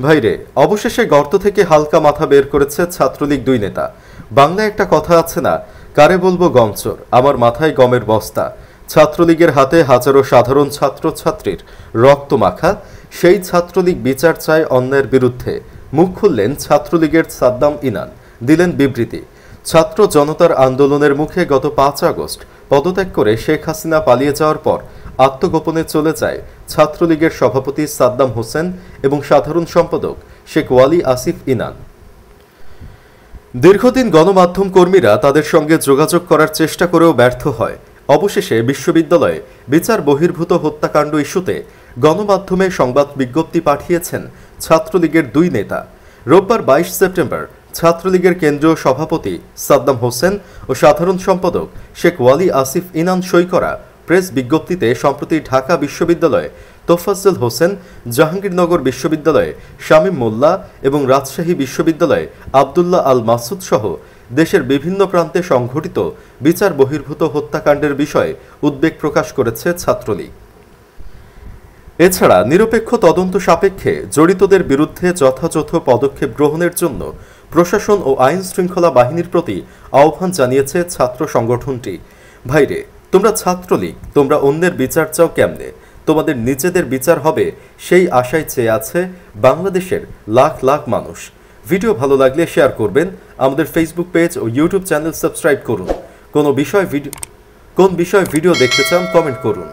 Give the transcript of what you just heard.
ভাইরে, অবশেষে গর্ত থেকে হালকা মাথা বের করেছে ছাত্রলীগ দুই নেতা। বাংলায় একটা কথা আছে না, কারে বলবো গমচোর, আমার মাথায় গমের বস্তা। ছাত্রলীগের হাতে হাজারো সাধারণ ছাত্রছাত্রীর রক্ত মাখা সেই ছাত্রলীগ বিচার চায় অন্যায়ের বিরুদ্ধে। মুখ খুললেন ছাত্রলীগের সাদ্দাম ইনান, দিলেন বিবৃতি। ছাত্র জনতার আন্দোলনের মুখে গত ৫ আগস্ট পদত্যাগ করে শেখ হাসিনা পালিয়ে যাওয়ার পর আত্মগোপনে চলে যায় ছাত্রলীগের সভাপতি সাদ্দাম হোসেন এবং সাধারণ সম্পাদক শেখ ওয়ালি আসিফ ইনান। দীর্ঘদিন গণমাধ্যম কর্মীরা তাদের সঙ্গে যোগাযোগ করার চেষ্টা করেও ব্যর্থ হয়। অবশেষে বিশ্ববিদ্যালয়ে বিচার বহির্ভূত হত্যাকাণ্ড ইস্যুতে গণমাধ্যমে সংবাদ বিজ্ঞপ্তি পাঠিয়েছেন ছাত্রলীগের দুই নেতা। রোববার ২২ সেপ্টেম্বর ছাত্রলীগের কেন্দ্রীয় সভাপতি সাদ্দাম হোসেন ও সাধারণ সম্পাদক শেখ ওয়ালি আসিফ ইনান সই করা প্রেস বিজ্ঞপ্তিতে সম্প্রতি ঢাকা বিশ্ববিদ্যালয়ে তোফাজ্জল হোসেন, জাহাঙ্গীরনগর বিশ্ববিদ্যালয়ে শামীম মোল্লা এবং রাজশাহী বিশ্ববিদ্যালয়ে আবদুল্লাহ আল মাসুদ সহ দেশের বিভিন্ন প্রান্তে সংঘটিত বিচার বহির্ভূত হত্যাকাণ্ডের বিষয়ে উদ্বেগ প্রকাশ করেছে ছাত্রলীগ। এছাড়া নিরপেক্ষ তদন্ত সাপেক্ষে জড়িতদের বিরুদ্ধে যথাযথ পদক্ষেপ গ্রহণের জন্য প্রশাসন ও আইন শৃঙ্খলা বাহিনীর প্রতি আহ্বান জানিয়েছে ছাত্র সংগঠনটি। ভাইরে, তোমরা ছাত্রলীগ, তোমরা অন্যের বিচার চাও কেমনে? তোমাদের নিজেদের বিচার হবে সেই আশায় চেয়ে আছে বাংলাদেশের লাখ লাখ মানুষ। ভিডিও ভালো লাগলে শেয়ার করবেন, আমাদের ফেসবুক পেজ ও ইউটিউব চ্যানেল সাবস্ক্রাইব করুন। কোন বিষয় ভিডিও দেখতে চান কমেন্ট করুন।